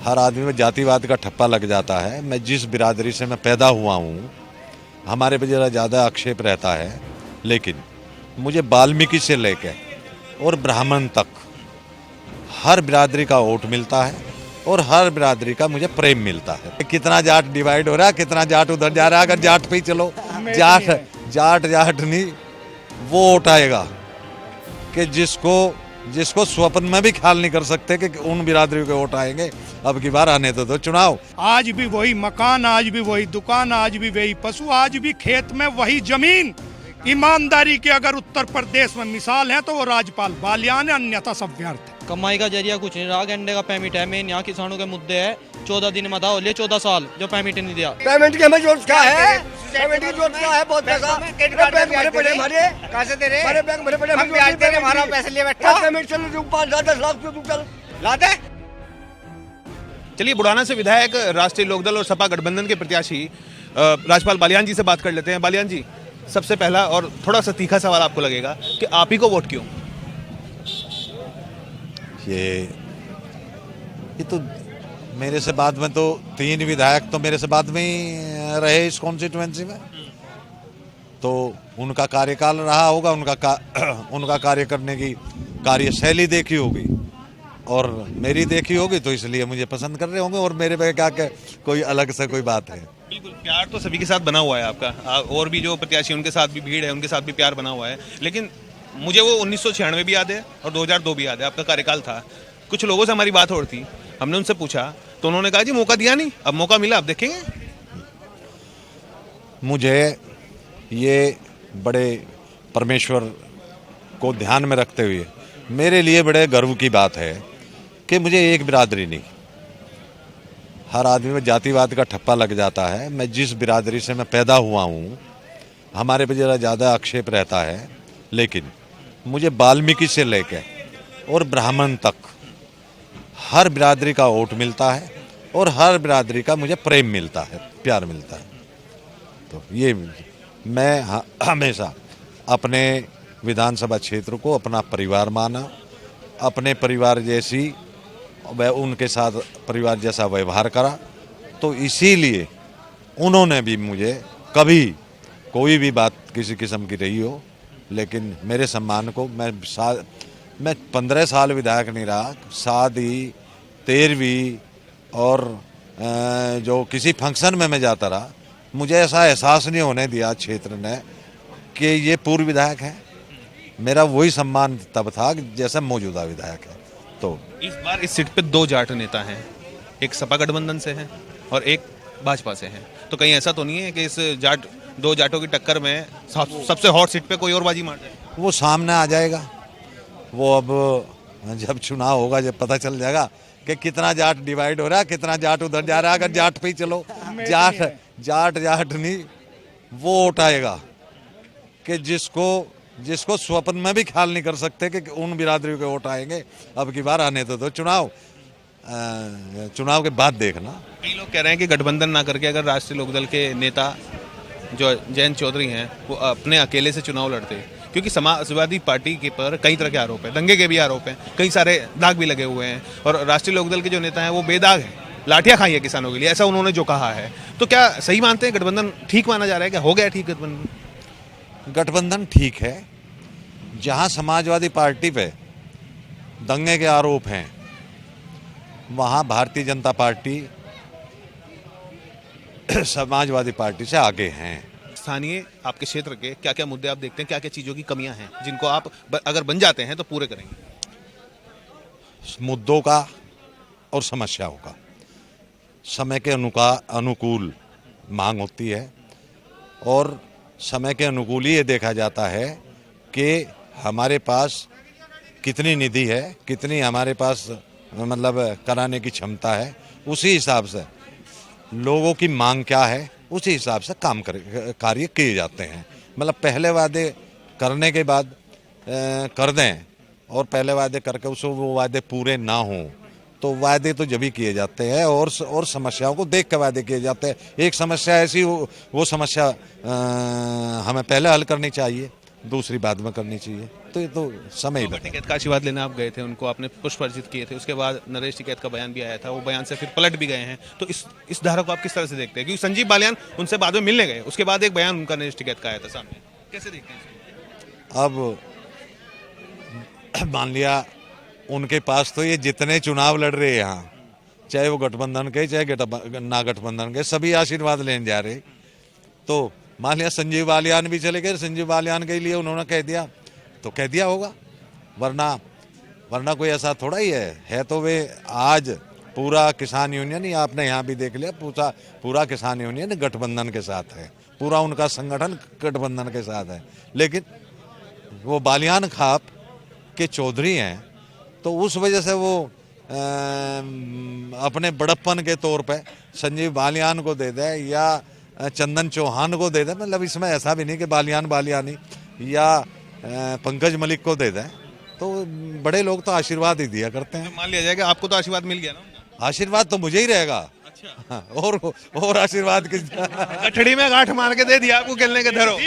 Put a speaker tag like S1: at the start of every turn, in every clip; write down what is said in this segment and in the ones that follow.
S1: हर आदमी में जातिवाद का ठप्पा लग जाता है। मैं जिस बिरादरी से मैं पैदा हुआ हूँ, हमारे पे ज़रा ज़्यादा आक्षेप रहता है, लेकिन मुझे वाल्मीकि से लेकर और ब्राह्मण तक हर बिरादरी का वोट मिलता है और हर बिरादरी का मुझे प्रेम मिलता है। कितना जाट डिवाइड हो रहा है, कितना जाट उधर जा रहा है, अगर जाट पे ही चलो, जाट नहीं, वो वोट आएगा कि जिसको स्वप्न में भी ख्याल नहीं कर सकते कि उन बिरादरियों के वोट आएंगे। अब की बार आने दो चुनाव।
S2: आज भी वही मकान, आज भी वही दुकान, आज भी वही पशु, आज भी खेत में वही जमीन। ईमानदारी की अगर उत्तर प्रदेश में मिसाल है तो वो राज्यपाल बालियान है, अन्यथा सब व्यर्थ है।
S3: कमाई का जरिया कुछ नहीं रहा, गंडे का पेमेंट है। मेन यहाँ किसानों के मुद्दे है। 14 दिन में था, हो लिए 14 साल जो पेमेंट नहीं दिया।
S4: पेमेंट की हमें जरूरत क्या है? पेमेंट की जरूरत क्या है? बहुत पैसा बैंक भरे पड़े हमारे, कैसे दे रहे? हमारे बैंक भरे पड़े, हम ब्याज दे रहे, हमारा पैसे लिए बैठा। पेमेंट चल 5-10 लाख रुपए चल लाते।
S5: चलिए, बुढ़ाना से विधायक राष्ट्रीय लोकदल और सपा गठबंधन के प्रत्याशी राजपाल बालियान जी से बात कर लेते हैं। बालियान जी, सबसे पहला और थोड़ा सा तीखा सवाल आपको लगेगा कि आप ही को वोट क्यों?
S1: ये तो मेरे से बाद में तो 3 विधायक तो मेरे से बाद में ही रहे इस कॉन्स्टिट्यूएंसी में, तो उनका कार्यकाल रहा होगा, उनका कार्य करने की कार्यशैली देखी होगी और मेरी देखी होगी, तो इसलिए मुझे पसंद कर रहे होंगे। और मेरे पे क्या कोई अलग से कोई बात है?
S5: बिल्कुल, प्यार तो सभी के साथ बना हुआ है आपका, और भी जो प्रत्याशी उनके साथ भी भीड़ है, उनके साथ भी प्यार बना हुआ है। लेकिन मुझे वो 1996 भी याद है और 2002 भी याद है, आपका कार्यकाल था। कुछ लोगों से हमारी बात हो रही थी, हमने उनसे पूछा तो उन्होंने कहा जी मौका दिया नहीं, अब मौका मिला, अब देखेंगे।
S1: मुझे ये बड़े परमेश्वर को ध्यान में रखते हुए मेरे लिए बड़े गर्व की बात है कि मुझे एक बिरादरी नहीं, हर आदमी में जातिवाद का ठप्पा लग जाता है। मैं जिस बिरादरी से मैं पैदा हुआ हूँ, हमारे पे ज़रा ज़्यादा आक्षेप रहता है, लेकिन मुझे वाल्मीकि से लेकर और ब्राह्मण तक हर बिरादरी का वोट मिलता है और हर बिरादरी का मुझे प्रेम मिलता है, प्यार मिलता है। तो ये मैं हमेशा अपने विधानसभा क्षेत्र को अपना परिवार माना, अपने परिवार जैसी उनके साथ परिवार जैसा व्यवहार करा, तो इसीलिए उन्होंने भी मुझे कभी कोई भी बात किसी किस्म की रही हो, लेकिन मेरे सम्मान को मैं 15 साल विधायक नहीं रहा, शादी 13वीं और जो किसी फंक्शन में मैं जाता रहा, मुझे ऐसा एहसास नहीं होने दिया क्षेत्र ने कि ये पूर्व विधायक है। मेरा वही सम्मान तब था जैसा मौजूदा विधायक है। तो
S5: इस बार इस सीट पे 2 जाट नेता हैं, एक सपा गठबंधन से हैं और एक भाजपा से हैं, तो कहीं ऐसा तो नहीं है कि इस 2 जाटों की टक्कर में सबसे हॉट सीट पे कोई और बाजी मार जाए? वो
S1: सामने आ जाएगा, वो अब जब चुनाव होगा जब पता चल जाएगा कि कितना जाट डिवाइड हो रहा है, कितना जाट उधर जा रहा है, अगर जाट पे ही चलो, जाट नहीं, वो वोट आएगा कि जिसको स्वप्न में भी ख्याल नहीं कर सकते कि उन बिरादरियों के वोट आएंगे। अब की बार आने दो चुनाव के बाद देखना।
S5: कई लोग कह रहे हैं कि गठबंधन ना करके अगर राष्ट्रीय लोकदल के नेता जो जयंत चौधरी हैं वो अपने अकेले से चुनाव लड़ते, क्योंकि समाजवादी पार्टी के पर कई तरह के आरोप हैं, दंगे के भी आरोप हैं, कई सारे दाग भी लगे हुए हैं, और राष्ट्रीय लोकदल के जो नेता हैं वो बेदाग हैं, लाठियां खाई है किसानों के लिए, ऐसा उन्होंने जो कहा है। तो क्या सही मानते हैं गठबंधन ठीक माना जा रहा है? क्या हो गया ठीक गठबंधन?
S1: गठबंधन ठीक है। जहां समाजवादी पार्टी पे दंगे के आरोप हैं, वहां भारतीय जनता पार्टी समाजवादी पार्टी से आगे हैं।
S5: स्थानीय आपके क्षेत्र के क्या क्या मुद्दे आप देखते हैं, क्या क्या चीज़ों की कमियां हैं जिनको आप अगर बन जाते हैं तो पूरे करेंगे?
S1: मुद्दों का और समस्याओं का समय के अनुकूल मांग होती है, और समय के अनुकूल ही ये देखा जाता है कि हमारे पास कितनी निधि है, कितनी हमारे पास मतलब कराने की क्षमता है, उसी हिसाब से लोगों की मांग क्या है, उसी हिसाब से कार्य किए जाते हैं। मतलब पहले वादे करने के बाद कर दें और पहले वादे करके उसको वो वादे पूरे ना हों, तो वादे तो जब ही किए जाते हैं और समस्याओं को देख कर वादे किए जाते हैं। एक समस्या ऐसी वो समस्या हमें पहले हल करनी चाहिए, दूसरी बाद में करनी चाहिए। तो तो ये तो समय ही
S5: टिकैत का आशीर्वाद लेने आप गए थे, उनको आपने पुष्प अर्जित किए थे, उसके बाद नरेश टिकैत का बयान भी आया था, वो बयान से फिर पलट भी गए हैं, तो इस धारा को आप किस तरह से देखते हैं? क्योंकि संजीव बालियान उनसे बाद में मिलने गए, उसके बाद एक बयान उनका नरेश टिकैत का आया था सामने, कैसे देखते हैं इसको?
S1: अब मान लिया उनके पास तो ये जितने चुनाव लड़ रहे हैं यहाँ, चाहे वो गठबंधन के चाहे ना गठबंधन के, सभी आशीर्वाद लेने जा रहे। तो मान लिया संजीव बालियान भी चले गए, संजीव बालियान के लिए उन्होंने कह दिया तो कह दिया होगा, वरना कोई ऐसा थोड़ा ही है तो वे आज पूरा किसान यूनियन ही आपने यहाँ भी देख लिया, पूरा किसान यूनियन गठबंधन के साथ है, पूरा उनका संगठन गठबंधन के साथ है। लेकिन वो बालियान खाप के चौधरी हैं, तो उस वजह से वो अपने बड़प्पन के तौर पे संजीव बालियान को दे दे या चंदन चौहान को दे दे, मतलब इसमें ऐसा भी नहीं कि बालियानी या पंकज मलिक को दे दे, तो बड़े लोग तो आशीर्वाद ही दिया करते हैं।
S5: मान लिया जाएगा आपको तो आशीर्वाद मिल गया ना?
S1: आशीर्वाद तो मुझे ही रहेगा। अच्छा। और आशीर्वाद किस?
S5: गठड़ी में गांठ मार के दे दिया आपको, खेलने के धरो,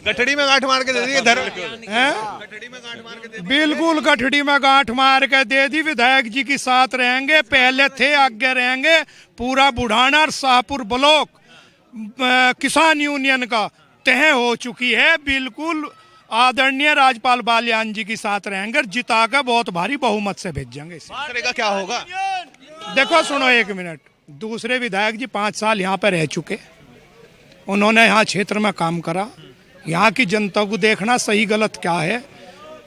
S5: गठड़ी में गांठ मार के दे दिया धरो, गठड़ी में गांठ मार के दे,
S2: बिल्कुल गठड़ी में गांठ मार के दे दी। विधायक जी के साथ रहेंगे, पहले थे आगे रहेंगे। पूरा बुढ़ाना और शाहपुर ब्लॉक किसान यूनियन का तय हो चुकी है, बिल्कुल आदरणीय राज्यपाल बालियान जी के साथ रहेंगे, जिता कर बहुत भारी बहुमत से भेजेंगे।
S5: करेगा क्या होगा?
S2: देखो सुनो एक मिनट, दूसरे विधायक जी 5 साल यहाँ पर रह चुके, उन्होंने यहाँ क्षेत्र में काम करा, यहाँ की जनता को देखना सही गलत क्या है।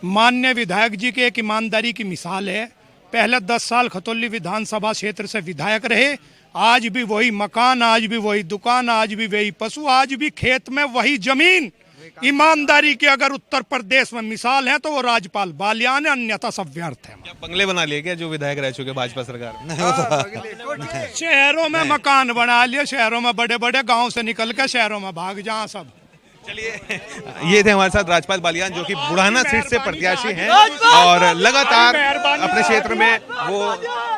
S2: माननीय विधायक जी के एक ईमानदारी की मिसाल है, पहले 10 साल खतौली विधानसभा क्षेत्र से विधायक रहे, आज भी वही मकान, आज भी वही दुकान, आज भी वही पशु, आज भी खेत में वही जमीन। ईमानदारी की अगर उत्तर प्रदेश में मिसाल है तो वो राज्यपाल बालियान है, अन्यथा सब व्यर्थ है।
S5: क्या बंगले बना लिए क्या जो विधायक रह चुके भाजपा सरकार में?
S2: शहरों में मकान बना लिए, शहरों में बड़े बड़े, गांव से निकल के शहरों में भाग जहाँ सब।
S5: चलिए, ये थे हमारे साथ राज्यपाल बालियान जो कि बुढ़ाना सीट से प्रत्याशी हैं और लगातार अपने क्षेत्र में वो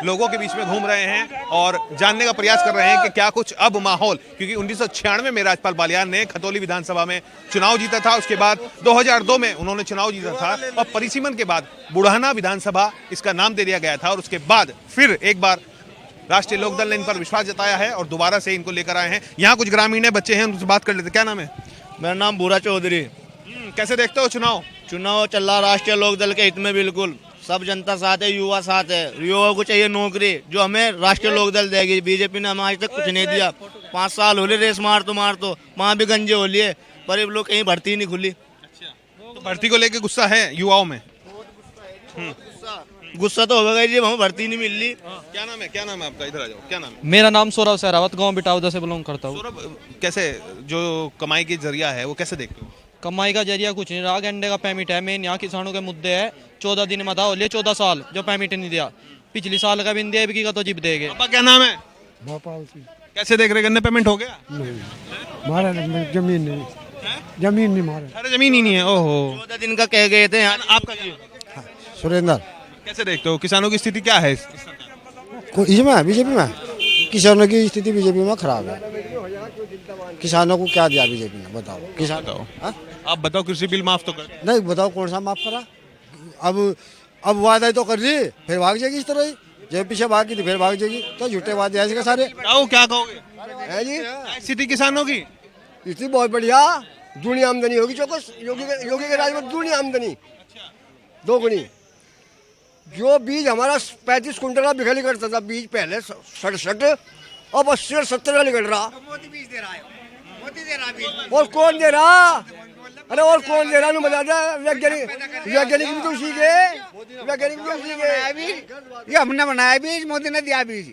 S5: लोगों के बीच में घूम रहे हैं और जानने का प्रयास कर रहे हैं कि क्या कुछ अब माहौल, क्योंकि 1996 में राज्यपाल बालियान ने खतौली विधानसभा में चुनाव जीता था, उसके बाद 2002 में उन्होंने चुनाव जीता था और परिसीमन के बाद बुढ़ाना विधानसभा इसका नाम दे दिया गया था और उसके बाद फिर एक बार राष्ट्रीय लोकदल ने इन पर विश्वास जताया है और दोबारा से इनको लेकर आए हैं। यहाँ कुछ ग्रामीण बच्चे हैं, उनसे बात कर लेते। क्या नाम है?
S6: मेरा नाम भूरा चौधरी।
S5: कैसे देखते हो चुनाव?
S6: चुनाव चल रहा राष्ट्रीय लोकदल के हित में, बिल्कुल सब जनता साथ है, युवा साथ है। युवाओं को चाहिए नौकरी, जो हमें राष्ट्रीय लोकदल देगी। बीजेपी ने हमें आज तक कुछ नहीं दिया। 5 साल हो लिए रेस मार तो वहाँ भी गंजे हो लिए, पर अब लोग कहीं भर्ती नहीं खुली।
S5: तो भर्ती को लेकर गुस्सा है युवाओं में?
S6: गुस्सा तो होगा जी, हमें भर्ती नहीं मिल रही।
S5: क्या नाम है? क्या नाम है आपका? इधर आ जाओ। क्या नाम है?
S3: मेरा नाम सौरभ सहरावत, गांव बिटावदा से बिलोंग करता हूँ।
S5: सौरभ, कैसे जो कमाई की जरिया है वो कैसे देखते हो?
S3: कमाई का जरिया कुछ नहीं रहा, गंडे का पेमिट है मेन। यहाँ किसानों के मुद्दे है, 14 दिन में था हो लिए 14 साल जो पेमिट नहीं दिया। पिछली साल का भी नहीं दिया, अबकी का तो जिप देंगे।
S5: पापा क्या नाम है?
S7: भोपाल से।
S5: कैसे देख रहे, गन्ने पेमेंट हो गया?
S7: मारा जमीन नहीं, जमीन नहीं मारा।
S5: अरे जमीन ही नहीं है। ओहो,
S6: 14 दिन का कह गए थे।
S5: आपका
S7: सुरेंद्र
S5: कैसे देखते हो? किसानों की स्थिति क्या है?
S7: इसमें बीजेपी में किसानों की स्थिति बीजेपी में खराब है। किसानों को क्या दिया बीजेपी ने, बताओ? किसान
S5: आप बताओ, कृषि बिल माफ तो कर
S7: नहीं, बताओ कौन सा माफ करा? अब वादा तो कर दी, फिर भाग जाएगी इस तरह ही। जब पीछे भागी थी फिर भाग जाएगी, तो झूठे वादे ऐसे सारे।
S5: क्या कहोगे?
S7: है जी,
S5: स्थिति किसानों की
S7: स्थिति बहुत बढ़िया, दूनी आमदनी होगी। चौकस योगी के राज में दूनी आमदनी, 2 गुनी। जो बीज हमारा 35 कुंटल का बिखा निकलता था, बीज पहले 67, अब 80 और 70 का निकल रहा।
S4: मोदी बीज दे रहा है, मोदी दे रहा बीज।
S7: और कौन दे रहा? अरे और कौन दे रहा? नहीं बता दे। वैज्ञानिक भी तो उसी के, वैज्ञानिक भी उसी के।
S4: ये हमने बनाया बीज, मोदी ने दिया बीज।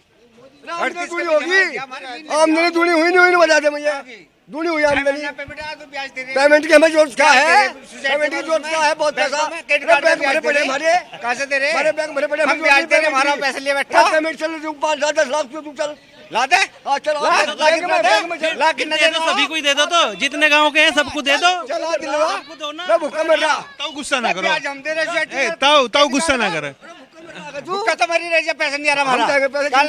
S7: आमदनी दूनी होगी, आमदनी दूनी हुई नहीं बता दे मुझे। दूनी हुई आमदनी, पेमेंट की हमें जरूरत क्या है? पेमेंट की जरूरत क्या है? बहुत पैसा बैंक भरे पड़े हमारे।
S4: कैसे दे रहे?
S7: हमारे बैंक भरे पड़े,
S4: हम ब्याज दे रहे, हमारा पैसे लिए बैठा।
S7: पेमेंट चल 5-10 लाख तू चल
S4: ला दे।
S7: हाँ चल,
S4: ला कितना दे दो?
S8: सभी को ही दे दो, तो जितने गांव के हैं सबको दे दो।
S7: चला दिलवा, मैं भूखा मर रहा।
S5: ताऊ गुस्सा ना करो।
S4: ब्याज हम दे रहे,
S5: ताऊ गुस्सा ना करे।
S4: भूखा तो मरी रही है, पैसे नहीं आ रहा हमारा।
S7: बताया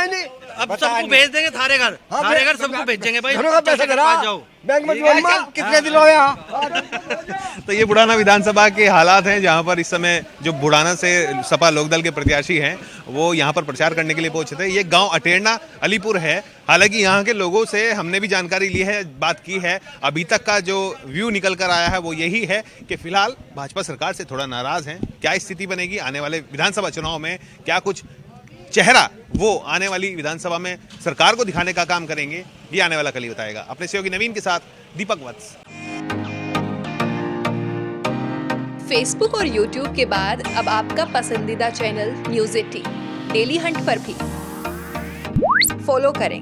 S7: नहीं,
S8: अब सबको भेज देंगे थारे घर सबको भेजेंगे भाई।
S7: घरों का पैसा करा।
S8: जाओ।
S7: बैंक में जो
S4: कितने दिन हो यहाँ?
S5: तो ये बुढ़ाना विधानसभा के हालात हैं, जहां पर इस समय जो बुढ़ाना से सपा लोकदल के प्रत्याशी हैं वो यहां पर प्रचार करने के लिए पहुंचे थे। ये गांव अटेरना अलीपुर है। हालांकि यहां के लोगों से हमने भी जानकारी ली है, बात की है। अभी तक का जो व्यू निकल कर आया है वो यही है कि फिलहाल भाजपा सरकार से थोड़ा नाराज हैं। क्या स्थिति बनेगी आने वाले विधानसभा चुनाव में, क्या कुछ चेहरा वो आने वाली विधानसभा में सरकार को दिखाने का काम करेंगे, ये आने वाला कल ही बताएगा। अपने सहयोगी नवीन के साथ दीपक वत्स।
S9: फेसबुक और यूट्यूब के बाद अब आपका पसंदीदा चैनल न्यूज़ 18 डेली हंट पर भी फॉलो करें।